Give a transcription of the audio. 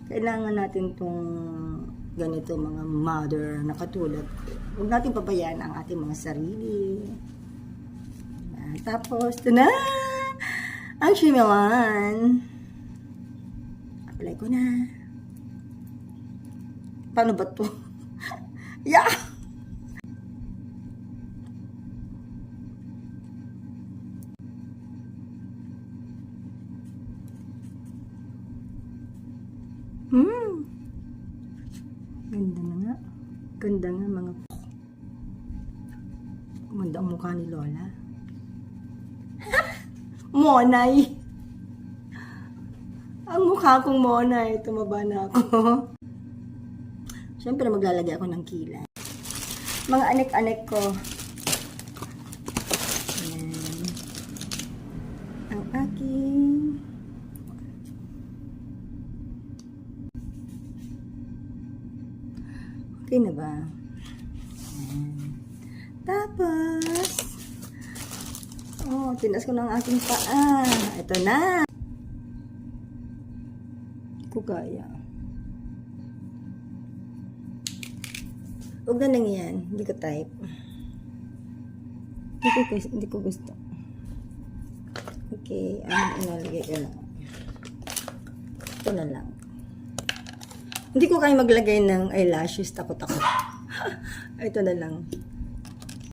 Kailangan natin tong ganito mga mother na katulad. Huwag natin pabayaan ang ating mga sarili. Yan. Tapos, ito na! Ang Shimilan. Apply ko na. Paano ba to? Yeah! Ganda na nga. Ganda nga mga... Ganda ang mukha ni Lola. Monay! Ang mukha kong Monay. Tumaba na ako. Siyempre maglalagay ako ng kilay. Mga anek-anek ko. Ayan. Ang aking... Okay na ba? Ayan. Tapos, tinas ko ng aking paa. Ito na. Hindi ko kaya. Huwag na lang yan. Hindi ko type. Hindi ko gusto. Okay. Inalagay ko lang. Ito na lang. Hindi ko kaya maglagay ng eyelashes. Takot ako. Ito na lang.